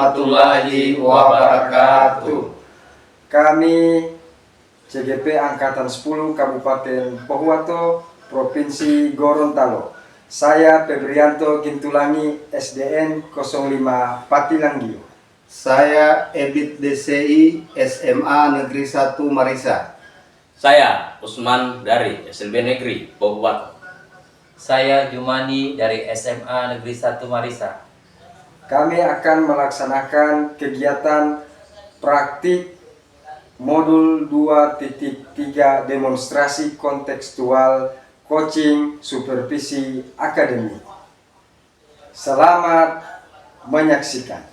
warahmatullahi wabarakatuh. Kami CGP Angkatan 10 Kabupaten Pohuwato, Provinsi Gorontalo. Saya Febrianto Gintulangi, SDN 05 Patilanggi. Saya Ebit DCI, SMA Negeri 1 Marisa. Saya Usman dari SLB Negeri Pohuwato. Saya Jumani dari SMA Negeri 1 Marisa. Kami akan melaksanakan kegiatan praktik modul 2.3 demonstrasi kontekstual coaching supervisi akademik. Selamat menyaksikan.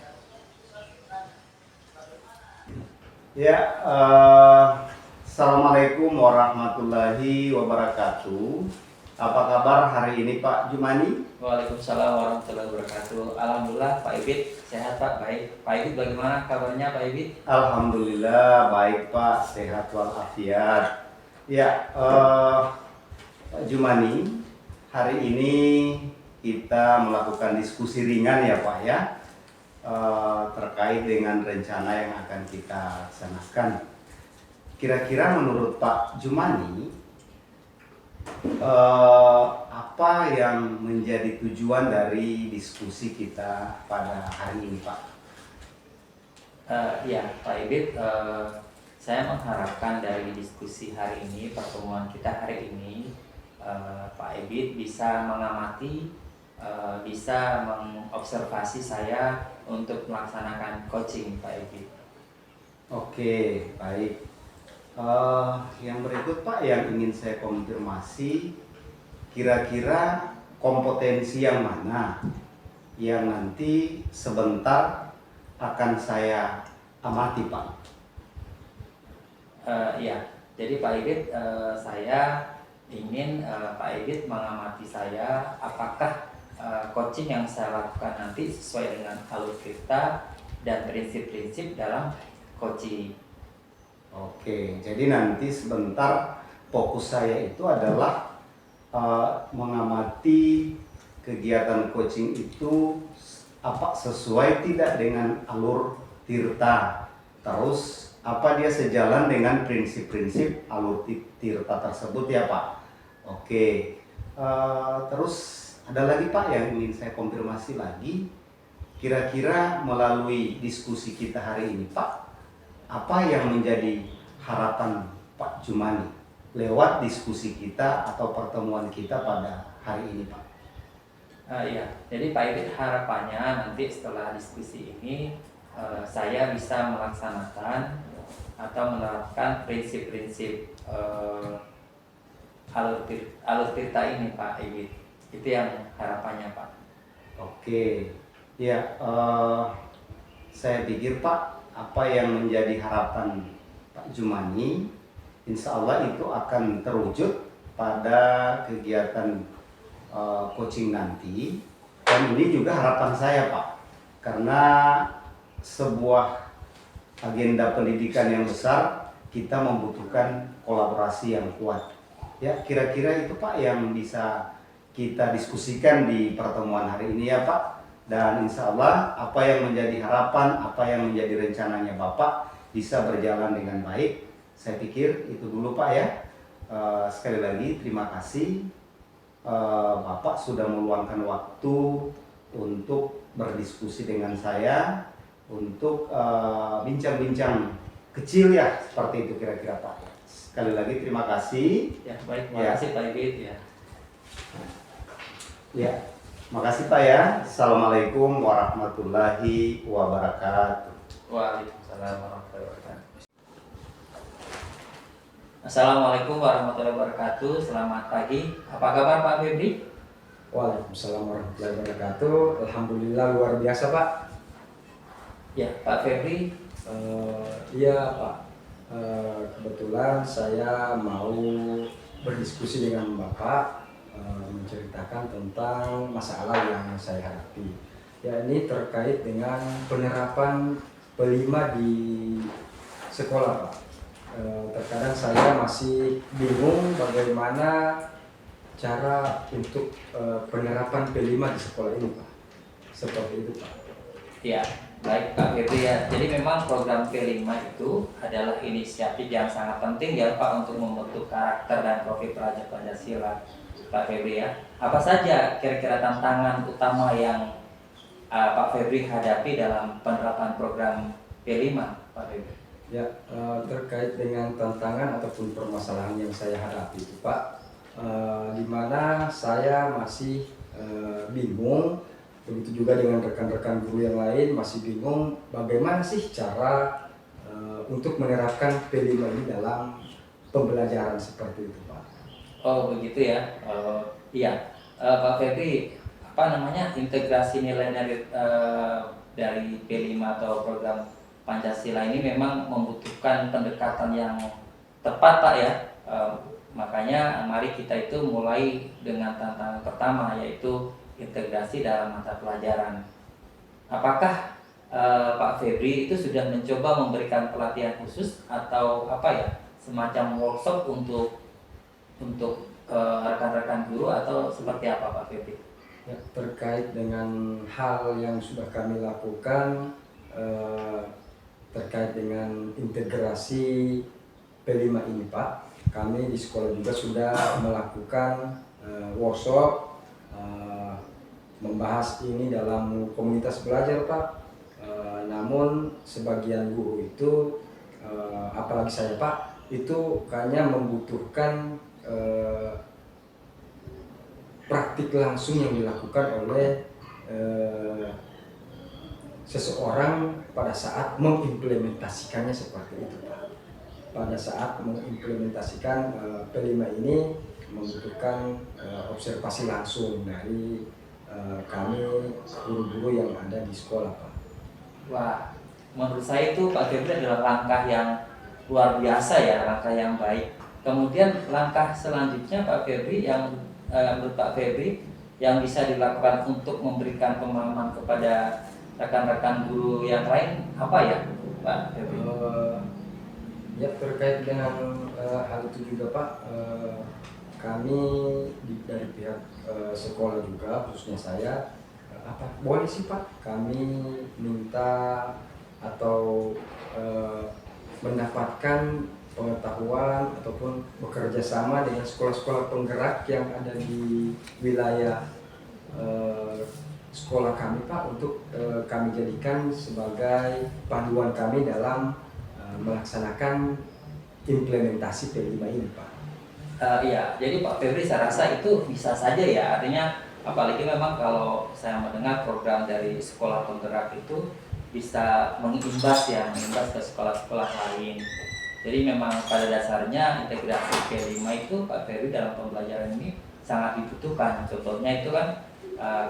Ya, Assalamualaikum warahmatullahi wabarakatuh. Apa kabar hari ini Pak Jumani? Waalaikumsalam warahmatullahi wabarakatuh. Alhamdulillah Pak Ibit sehat Pak, baik. Pak Ibit bagaimana kabarnya Pak Ibit? Alhamdulillah baik Pak, sehat walafiat. Ya, Pak Jumani, hari ini kita melakukan diskusi ringan ya Pak ya, terkait dengan rencana yang akan kita laksanakan. Kira-kira menurut Pak Jumani, apa yang menjadi tujuan dari diskusi kita pada hari ini Pak? Ya Pak Ibit, saya mengharapkan dari diskusi hari ini, pertemuan kita hari ini, Pak Ibit bisa mengamati, bisa mengobservasi saya untuk melaksanakan coaching Pak Ibit. Oke, baik. Yang berikut Pak yang ingin saya konfirmasi, kira-kira kompetensi yang mana yang nanti sebentar akan saya amati Pak? Ya, jadi Pak Ibit, saya ingin Pak Ibit mengamati saya apakah coaching yang saya lakukan nanti sesuai dengan alur kita dan prinsip-prinsip dalam coaching. Oke, jadi nanti sebentar fokus saya itu adalah mengamati kegiatan coaching itu apa sesuai tidak dengan alur tirta, terus apa dia sejalan dengan prinsip-prinsip alur tirta tersebut ya Pak. Oke, terus ada lagi Pak yang ingin saya konfirmasi lagi, kira-kira melalui diskusi kita hari ini Pak, apa yang menjadi harapan Pak Jumani lewat diskusi kita atau pertemuan kita pada hari ini Pak? Ya, jadi Pak Ibit harapannya nanti setelah diskusi ini saya bisa melaksanakan atau menerapkan prinsip-prinsip alur tirta ini Pak Ibit. Itu yang harapannya Pak. Oke, ya saya pikir Pak, apa yang menjadi harapan Pak Jumani, insya Allah itu akan terwujud pada kegiatan coaching nanti. Dan ini juga harapan saya Pak, karena sebuah agenda pendidikan yang besar, kita membutuhkan kolaborasi yang kuat. Ya, kira-kira itu Pak yang bisa kita diskusikan di pertemuan hari ini ya Pak. Dan insya Allah apa yang menjadi harapan, apa yang menjadi rencananya Bapak bisa berjalan dengan baik. Saya pikir itu dulu Pak ya. Sekali lagi terima kasih Bapak sudah meluangkan waktu untuk berdiskusi dengan saya, untuk bincang-bincang kecil ya, seperti itu kira-kira Pak. Sekali lagi terima kasih. Ya, baik, terima kasih Pak Ibit ya. Ya. Makasih Pak ya. Assalamualaikum warahmatullahi wabarakatuh. Waalaikumsalam warahmatullahi wabarakatuh. Assalamualaikum warahmatullahi wabarakatuh. Selamat pagi. Apa kabar Pak Febri? Waalaikumsalam warahmatullahi wabarakatuh. Alhamdulillah luar biasa Pak. Ya Pak Febri. Iya Pak. Kebetulan saya mau berdiskusi dengan Bapak, menceritakan tentang masalah yang saya hadapi. Ya, ini terkait dengan penerapan P5 di sekolah Pak. Terkadang saya masih bingung bagaimana cara untuk penerapan P5 di sekolah ini Pak. Seperti itu Pak. Ya, Baik Pak Febri ya, jadi memang program P5 itu adalah inisiatif yang sangat penting ya Pak untuk membentuk karakter dan profil pelajar Pancasila Pak Febri ya. Apa saja kira-kira tantangan utama yang Pak Febri hadapi dalam penerapan program P5 Pak Febri? Ya, terkait dengan tantangan ataupun permasalahan yang saya hadapi itu Pak, di mana saya masih bingung, begitu juga dengan rekan-rekan guru yang lain masih bingung bagaimana sih cara untuk menerapkan P5 ini dalam pembelajaran seperti itu Pak. Oh begitu ya. Iya. Pak Febri, apa namanya, integrasi nilai dari P5 atau program Pancasila ini memang membutuhkan pendekatan yang tepat Pak ya. Makanya mari kita itu mulai dengan tantangan pertama, yaitu integrasi dalam mata pelajaran. Apakah Pak Febri itu sudah mencoba memberikan pelatihan khusus atau apa ya, semacam workshop untuk rekan-rekan guru atau seperti apa Pak Febri? Ya, terkait dengan hal yang sudah kami lakukan terkait dengan integrasi P5 ini Pak, kami di sekolah juga sudah melakukan workshop membahas ini dalam komunitas belajar Pak. Namun sebagian guru itu apalagi saya Pak, itu kayaknya membutuhkan praktik langsung yang dilakukan oleh seseorang pada saat mengimplementasikannya seperti itu Pak. Pada saat mengimplementasikan P5 ini membutuhkan observasi langsung dari kami guru-guru yang ada di sekolah Pak. Wah, menurut saya itu Pak Febri adalah langkah yang luar biasa ya, langkah yang baik. Kemudian langkah selanjutnya Pak Febri yang menurut Pak Febri yang bisa dilakukan untuk memberikan pemahaman kepada rekan-rekan guru yang lain apa ya Pak Febri? Ya, terkait dengan hal itu juga Pak, kami dari pihak sekolah juga, khususnya saya, boleh sih Pak kami minta atau mendapatkan pengetahuan ataupun bekerja sama dengan sekolah-sekolah penggerak yang ada di wilayah sekolah kami Pak, untuk kami jadikan sebagai panduan kami dalam melaksanakan implementasi P5 ini Pak. Iya, jadi Pak Febri saya rasa itu bisa saja ya, artinya apalagi memang kalau saya mendengar program dari sekolah penggerak itu bisa mengimbas ke sekolah-sekolah lain. Jadi memang pada dasarnya integrasi P5 itu Pak Febri dalam pembelajaran ini sangat dibutuhkan. Contohnya itu kan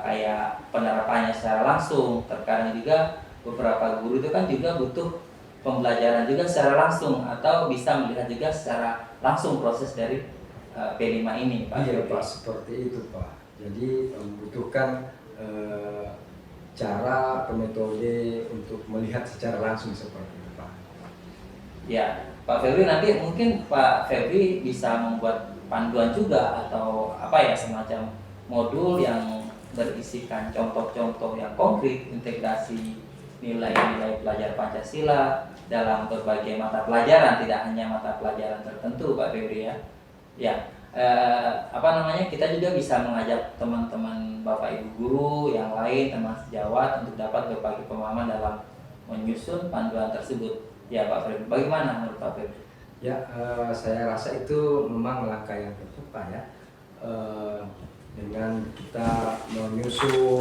kayak penerapannya secara langsung. Terkadang juga beberapa guru itu kan juga butuh pembelajaran juga secara langsung, atau bisa melihat juga secara langsung proses dari P5 ini Pak. Iya Pak, seperti itu Pak. Jadi membutuhkan cara atau metode untuk melihat secara langsung seperti itu Pak. Ya, Pak Febri, nanti mungkin Pak Febri bisa membuat panduan juga atau apa ya, semacam modul yang berisikan contoh-contoh yang konkret integrasi nilai-nilai pelajar Pancasila dalam berbagai mata pelajaran, tidak hanya mata pelajaran tertentu Pak Febri ya. Ya, kita juga bisa mengajak teman-teman Bapak Ibu guru yang lain, teman sejawat untuk dapat berbagi pemahaman dalam menyusun panduan tersebut. Ya Pak Febri, bagaimana menurut Pak Febri? Ya, saya rasa itu memang langkah yang tepat ya. Dengan kita menyusun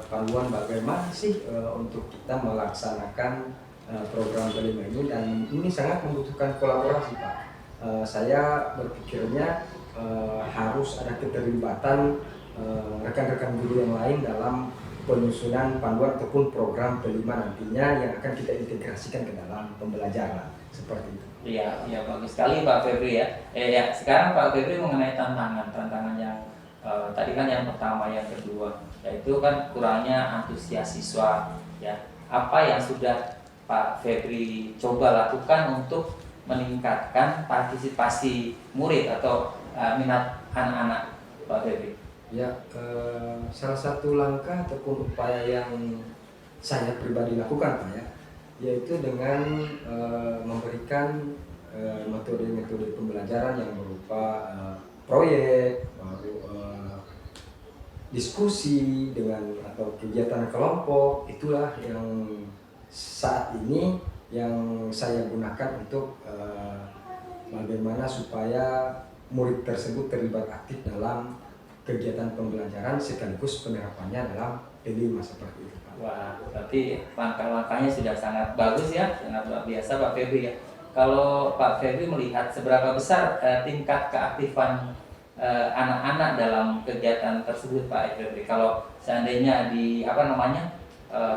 panduan bagaimana sih untuk kita melaksanakan program P5 ini, dan ini sangat membutuhkan kolaborasi Pak. Saya berpikirnya harus ada keterlibatan rekan-rekan guru yang lain dalam penyusunan panduan ataupun program P5 nantinya yang akan kita integrasikan ke dalam pembelajaran seperti itu. Iya, iya bagus sekali Pak Febri ya. Ya, sekarang Pak Febri mengenai tantangan yang tadi kan yang pertama, yang kedua, yaitu kan kurangnya antusias siswa ya. Apa yang sudah Pak Febri coba lakukan untuk meningkatkan partisipasi murid atau minat anak-anak Pak Febri? Ya, salah satu langkah ataupun upaya yang saya pribadi lakukan Pak ya, yaitu dengan memberikan metode-metode pembelajaran yang berupa proyek, lalu diskusi dengan atau kegiatan kelompok. Itulah yang saat ini yang saya gunakan untuk bagaimana supaya murid tersebut terlibat aktif dalam kegiatan pembelajaran sekaligus penerapannya dalam P5 seperti itu Pak. Wah, berarti langkah-langkahnya sudah sangat bagus ya, sangat luar biasa Pak Febri ya. Kalau Pak Febri melihat seberapa besar tingkat keaktifan anak-anak dalam kegiatan tersebut Pak Febri. Kalau seandainya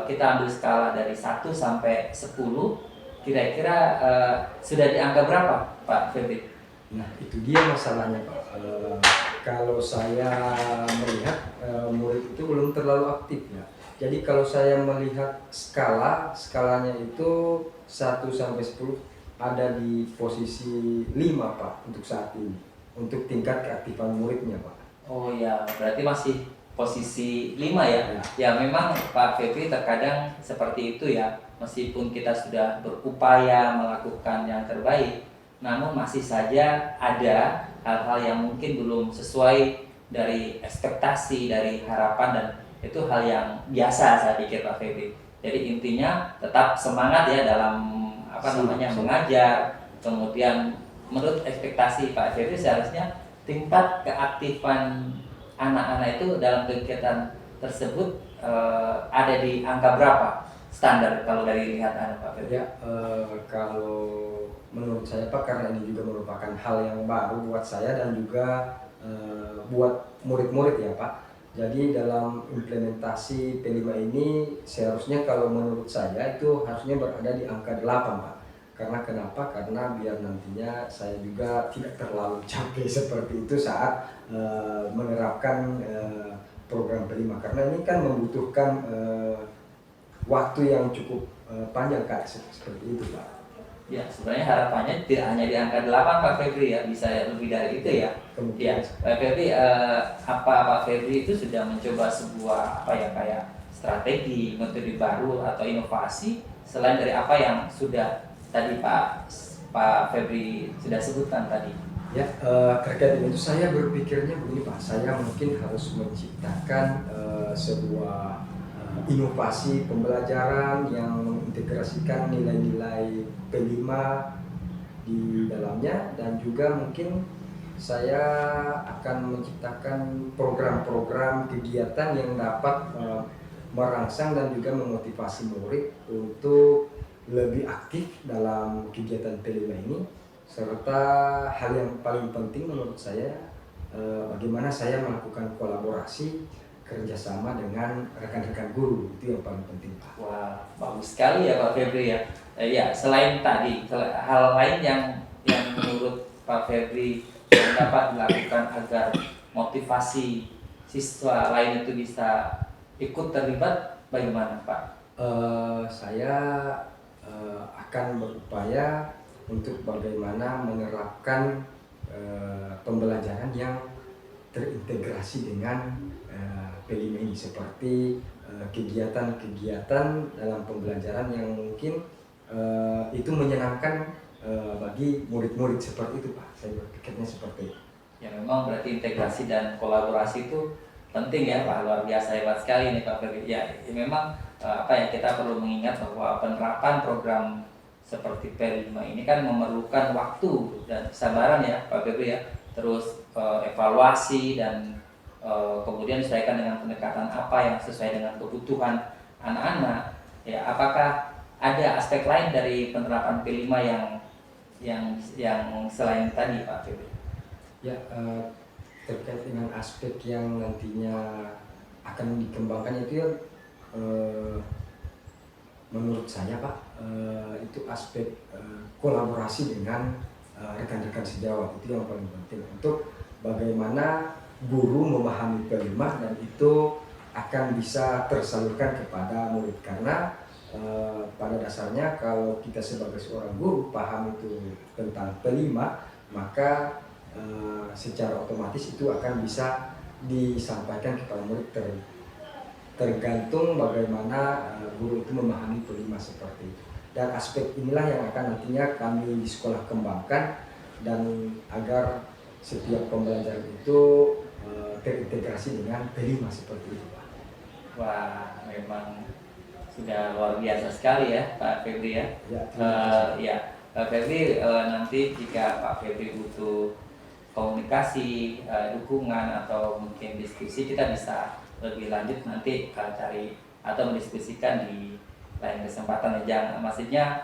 kita ambil skala dari 1 sampai 10, kira-kira sudah di angka berapa Pak Febri? Nah itu dia masalahnya Pak. Kalau saya melihat murid itu belum terlalu aktif ya. Jadi kalau saya melihat skalanya itu 1 sampai 10 ada di posisi 5 Pak untuk saat ini, untuk tingkat keaktifan muridnya Pak. Oh ya, berarti masih posisi 5 ya. Ya memang Pak Febri terkadang seperti itu ya. Meskipun kita sudah berupaya melakukan yang terbaik, namun masih saja ada hal-hal yang mungkin belum sesuai dari ekspektasi, dari harapan, dan itu hal yang biasa saya pikir Pak Febri. Jadi intinya tetap semangat ya dalam mengajar. Kemudian menurut ekspektasi Pak Febri seharusnya tingkat keaktifan anak-anak itu dalam kegiatan tersebut ada di angka berapa standar kalau dari lihat anak Pak Febri? Ya, kalau menurut saya Pak, karena ini juga merupakan hal yang baru buat saya dan juga buat murid-murid ya Pak. Jadi dalam implementasi P5 ini seharusnya kalau menurut saya itu harusnya berada di angka 8 Pak. Karena kenapa? Karena biar nantinya saya juga tidak terlalu capek seperti itu saat menerapkan program P5. Karena ini kan membutuhkan waktu yang cukup panjang Kak, seperti itu Pak. Ya, sebenarnya harapannya tidak hanya di angka 8 Pak Febri ya, bisa lebih dari itu ya. Kemudian, Ya, Pak Febri, Pak Febri itu sudah mencoba sebuah kayak strategi, metode baru atau inovasi selain dari apa yang sudah tadi Pak Febri sudah sebutkan tadi? ya, terkait dengan itu saya berpikirnya begini Pak, saya mungkin harus menciptakan sebuah inovasi pembelajaran yang mengintegrasikan nilai-nilai P5 di dalamnya, dan juga mungkin saya akan menciptakan program-program kegiatan yang dapat merangsang dan juga memotivasi murid untuk lebih aktif dalam kegiatan P5 ini, serta hal yang paling penting menurut saya bagaimana saya melakukan kolaborasi kerjasama dengan rekan-rekan guru. Itu yang paling penting Pak. Wah, bagus sekali ya Pak Febri ya. Ya, selain tadi hal lain yang menurut Pak Febri yang dapat dilakukan agar motivasi siswa lain itu bisa ikut terlibat, bagaimana Pak? Saya akan berupaya untuk bagaimana menerapkan pembelajaran yang terintegrasi dengan P5 ini, seperti kegiatan-kegiatan dalam pembelajaran yang mungkin itu menyenangkan bagi murid-murid, seperti itu Pak. Saya berpikirnya seperti itu. Ya memang berarti integrasi dan kolaborasi itu penting ya Pak, luar biasa hebat sekali nih Pak Febri. Ya memang kita perlu mengingat bahwa penerapan program seperti P5 ini kan memerlukan waktu dan kesabaran ya Pak Febri ya. Terus evaluasi dan kemudian disesuaikan dengan pendekatan apa yang sesuai dengan kebutuhan anak-anak. Ya, apakah ada aspek lain dari penerapan P5 yang selain tadi Pak Febri? Ya, terkait dengan aspek yang nantinya akan dikembangkan itu ya, menurut saya Pak, itu aspek kolaborasi dengan rekan-rekan sejawat. Itu yang paling penting untuk bagaimana guru memahami P5 dan itu akan bisa tersalurkan kepada murid. Karena pada dasarnya kalau kita sebagai seorang guru paham itu tentang P5, maka secara otomatis itu akan bisa disampaikan kepada murid tergantung bagaimana guru itu memahami kelima seperti itu. Dan aspek inilah yang akan nantinya kami di sekolah kembangkan, dan agar setiap pembelajaran itu terintegrasi dengan kelima seperti itu, Pak. Wah, memang sudah luar biasa sekali ya Pak Febri ya. Ya, terima kasih. Ya, Pak Febri, nanti jika Pak Febri butuh komunikasi, dukungan atau mungkin diskusi, kita bisa lebih lanjut nanti cari atau mendiskusikan di lain kesempatan. Maksudnya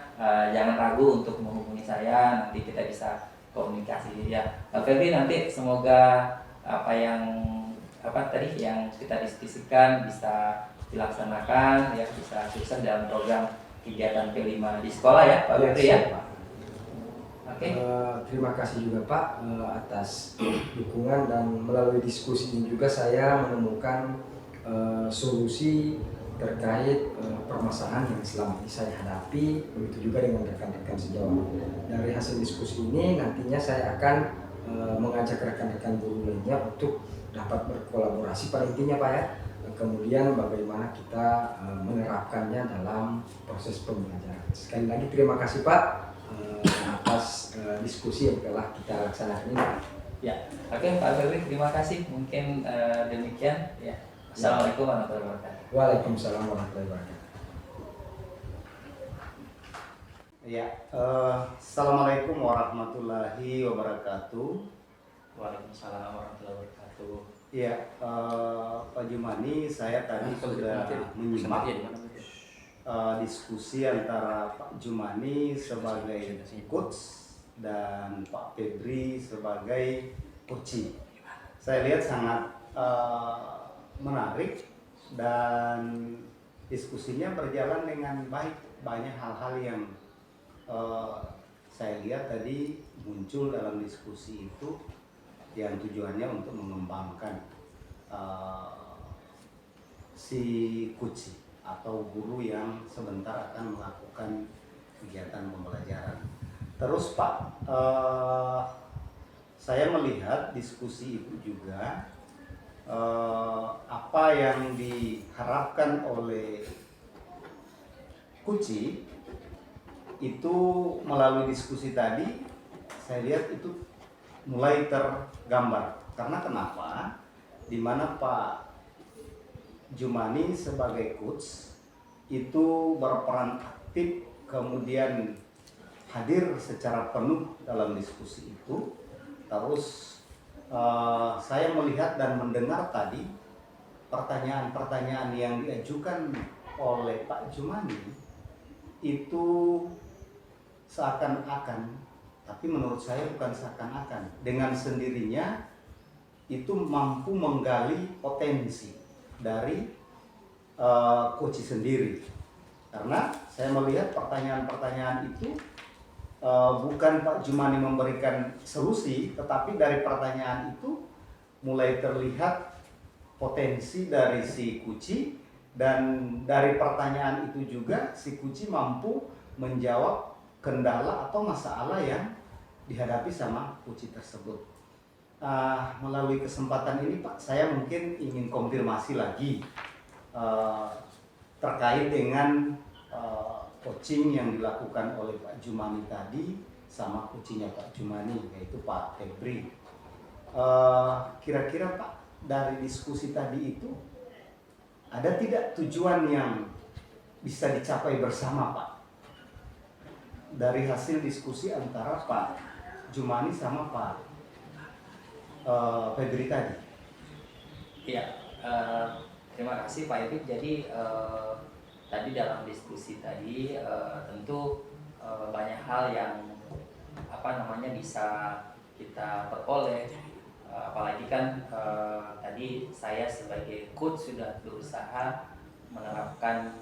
jangan ragu untuk menghubungi saya, nanti kita bisa komunikasi ya. Pak Febri, nanti semoga apa tadi yang kita diskusikan bisa dilaksanakan ya, bisa sukses dalam program kegiatan P5 di sekolah ya Pak Febri ya. Pak. Oke. Terima kasih juga Pak atas dukungan, dan melalui diskusi ini juga saya menemukan solusi terkait permasalahan yang selama ini saya hadapi, begitu juga dengan rekan-rekan sejawat. Dari hasil diskusi ini nantinya saya akan mengajak rekan-rekan guru lainnya untuk dapat berkolaborasi pada intinya Pak ya. Kemudian bagaimana kita menerapkannya dalam proses pembelajaran. Sekali lagi terima kasih Pak atas diskusi yang telah kita laksanakan ini. Ya, oke Pak Febri, terima kasih. Mungkin demikian ya. Assalamualaikum warahmatullahi wabarakatuh. Waalaikumsalam warahmatullahi wabarakatuh. Ya, assalamualaikum warahmatullahi wabarakatuh. Waalaikumsalam warahmatullahi wabarakatuh. Ya, Pak Jumani, saya tadi sudah menyimak diskusi antara Pak Jumani sebagai coach dan Pak Febri sebagai coaching. Saya lihat sangat menarik dan diskusinya berjalan dengan baik. Banyak hal-hal yang saya lihat tadi muncul dalam diskusi itu yang tujuannya untuk mengembangkan si coach atau guru yang sebentar akan melakukan kegiatan pembelajaran. Terus Pak, saya melihat diskusi itu juga apa yang diharapkan oleh Kuci itu melalui diskusi tadi, saya lihat itu mulai tergambar. Karena kenapa? Dimana Pak Jumani sebagai coach itu berperan aktif, kemudian hadir secara penuh dalam diskusi itu. Terus saya melihat dan mendengar tadi pertanyaan-pertanyaan yang diajukan oleh Pak Jumani itu seakan-akan, tapi menurut saya bukan seakan-akan, dengan sendirinya itu mampu menggali potensi dari coach sendiri. Karena saya melihat pertanyaan-pertanyaan itu bukan Pak Jumani memberikan solusi, tetapi dari pertanyaan itu mulai terlihat potensi dari si Kuci, dan dari pertanyaan itu juga si Kuci mampu menjawab kendala atau masalah yang dihadapi sama Kuci tersebut. Melalui kesempatan ini Pak, saya mungkin ingin konfirmasi lagi terkait dengan coaching yang dilakukan oleh Pak Jumani tadi sama coachingnya Pak Jumani, yaitu Pak Febri. Kira-kira Pak, dari diskusi tadi itu ada tidak tujuan yang bisa dicapai bersama Pak dari hasil diskusi antara Pak Jumani sama Pak Febri tadi? Ya, terima kasih Pak Ebi. Jadi tadi dalam diskusi tadi tentu banyak hal yang bisa kita peroleh, apalagi kan tadi saya sebagai coach sudah berusaha menerapkan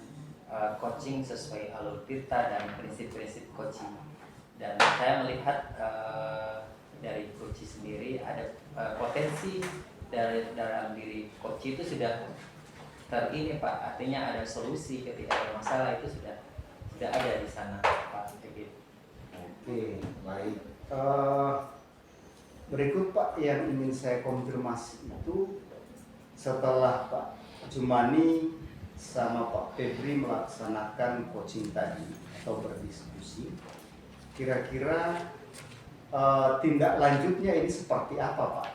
coaching sesuai alur tirta dan prinsip-prinsip coaching, dan saya melihat dari coach sendiri ada potensi dari dalam diri coach itu sudah terini Pak, artinya ada solusi ketika ada masalah itu sudah ada di sana Pak. Oke, baik. Berikut Pak yang ingin saya konfirmasi itu, setelah Pak Jumani sama Pak Febri melaksanakan coaching tadi atau berdiskusi, kira-kira tindak lanjutnya ini seperti apa Pak?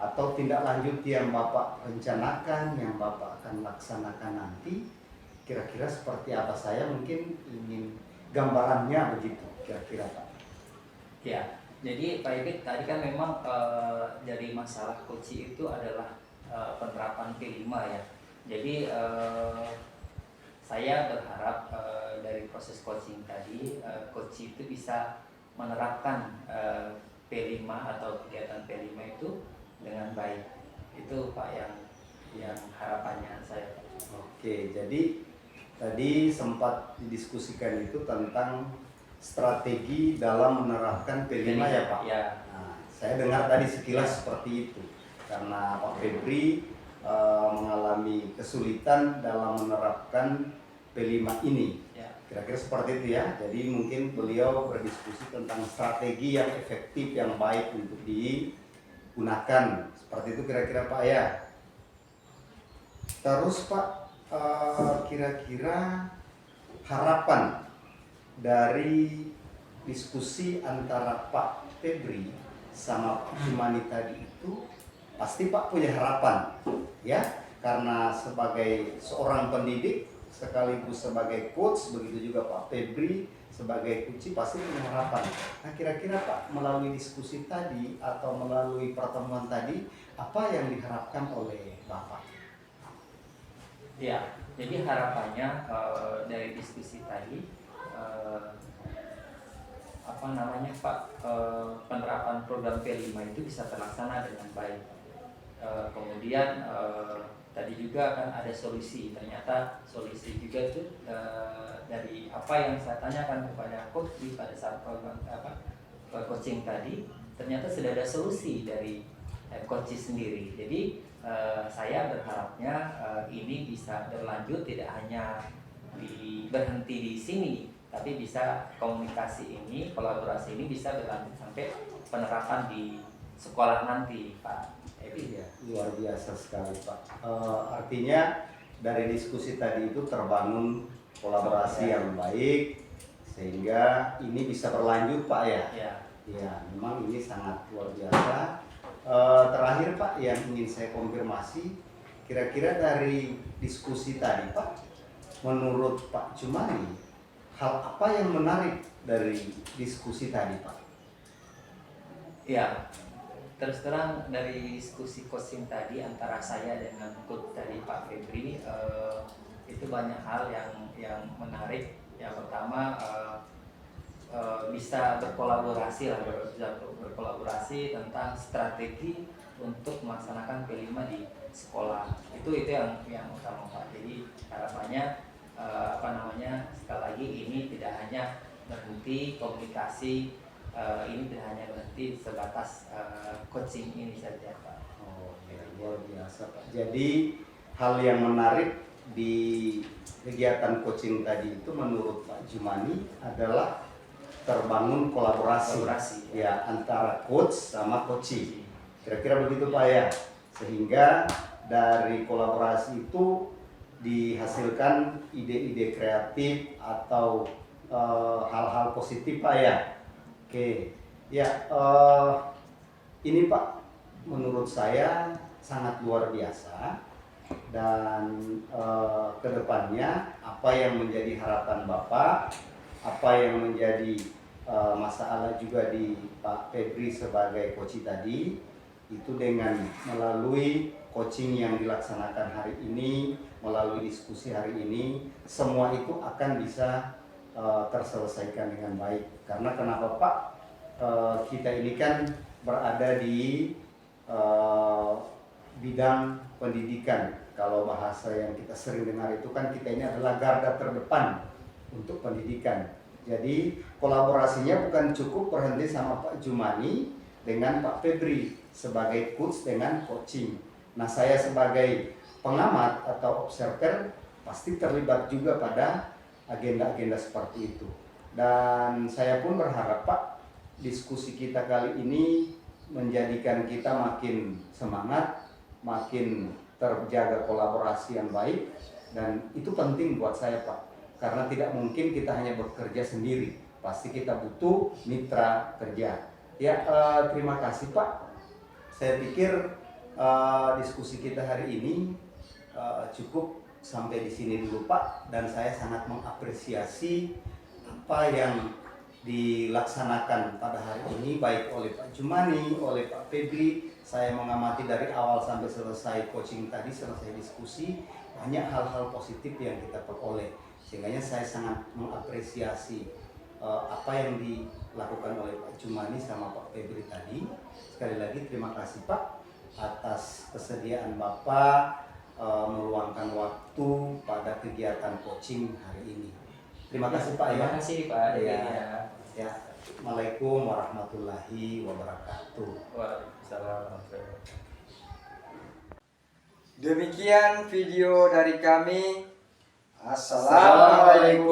Atau tindak lanjut yang Bapak rencanakan, yang Bapak akan laksanakan nanti, kira-kira seperti apa? Saya mungkin ingin gambarannya begitu kira-kira Pak. Ya, jadi Pak Ibit tadi kan memang dari masalah coaching itu adalah penerapan P5 ya. Jadi saya berharap dari proses coaching tadi, coaching itu bisa menerapkan P5 atau kegiatan P5 itu dengan baik. Itu Pak yang harapannya saya. Oke, jadi tadi sempat didiskusikan itu tentang strategi dalam menerapkan P5 ya Pak? Ya. Nah, saya dengar tadi sekilas seperti itu. Karena Pak Febri mengalami kesulitan dalam menerapkan P5 ini. Ya. Kira-kira seperti itu ya. Jadi mungkin beliau berdiskusi tentang strategi yang efektif, yang baik untuk digunakan. Seperti itu kira-kira Pak ya. Terus Pak, kira-kira harapan dari diskusi antara Pak Febri sama Pak Jumani tadi itu pasti Pak punya harapan ya, karena sebagai seorang pendidik sekaligus sebagai coach, begitu juga Pak Febri sebagai coach pasti punya harapan. Nah kira-kira Pak melalui diskusi tadi atau melalui pertemuan tadi apa yang diharapkan oleh Bapak? Ya, jadi harapannya dari diskusi tadi Pak, penerapan program P5 itu bisa terlaksana dengan baik. Kemudian tadi juga kan ada solusi, ternyata solusi juga itu dari apa yang saya tanyakan kepada coach pada saat program coaching tadi, ternyata sudah ada solusi dari coach sendiri. Jadi saya berharapnya ini bisa berlanjut, tidak hanya berhenti di sini, tapi bisa komunikasi ini, kolaborasi ini bisa berlanjut sampai penerapan di sekolah nanti, Pak Ebi. Ya, luar biasa sekali Pak. Artinya dari diskusi tadi itu terbangun kolaborasi yang baik sehingga ini bisa berlanjut Pak ya. Ya. Ya, memang ini sangat luar biasa. Terakhir Pak yang ingin saya konfirmasi, kira-kira dari diskusi tadi Pak, menurut Pak Jumani, hal apa yang menarik dari diskusi tadi Pak? Ya, terus terang dari diskusi coaching tadi antara saya dengan coach tadi Pak Febri, itu banyak hal yang menarik. Yang pertama bisa berkolaborasi tentang strategi untuk melaksanakan P5 di sekolah. Itu yang utama Pak. Jadi harapannya sekali lagi ini tidak hanya berhenti komunikasi, ini tidak hanya berhenti sebatas coaching ini saja Pak. Oh ya, luar biasa Pak. Jadi hal yang menarik di kegiatan coaching tadi itu menurut Pak Jumani adalah terbangun kolaborasi ya antara coach sama coaching. Kira-kira begitu Pak ya. Sehingga dari kolaborasi itu dihasilkan ide-ide kreatif atau hal-hal positif Pak ya. Oke, ya ini Pak menurut saya sangat luar biasa dan kedepannya apa yang menjadi harapan Bapak, apa yang menjadi masalah juga di Pak Febri sebagai coach tadi itu dengan melalui coaching yang dilaksanakan hari ini, melalui diskusi hari ini, semua itu akan bisa terselesaikan dengan baik. Karena kenapa Pak? Kita ini kan berada di bidang pendidikan. Kalau bahasa yang kita sering dengar itu kan kita ini adalah garda terdepan untuk pendidikan. Jadi kolaborasinya bukan cukup berhenti sama Pak Jumani dengan Pak Febri sebagai coach dengan coaching. Nah saya sebagai pengamat atau observer pasti terlibat juga pada agenda-agenda seperti itu. Dan saya pun berharap Pak diskusi kita kali ini menjadikan kita makin semangat, makin terjaga kolaborasi yang baik, Dan itu penting buat saya Pak, karena tidak mungkin kita hanya bekerja sendiri, pasti kita butuh mitra kerja. Ya, terima kasih Pak. Saya pikir diskusi kita hari ini cukup sampai di sini dulu Pak, dan saya sangat mengapresiasi apa yang dilaksanakan pada hari ini baik oleh Pak Jumani, oleh Pak Febri. Saya mengamati dari awal sampai selesai coaching tadi, selesai diskusi, banyak hal-hal positif yang kita peroleh, sehingga saya sangat mengapresiasi apa yang dilakukan oleh Pak Jumani sama Pak Febri tadi. Sekali lagi terima kasih Pak atas kesediaan Bapak meluangkan waktu pada kegiatan coaching hari ini. Terima kasih Pak. Terima kasih Pak. Ya. Ya. Assalamualaikum warahmatullahi wabarakatuh. Waalaikumsalam. Demikian video dari kami. Assalamualaikum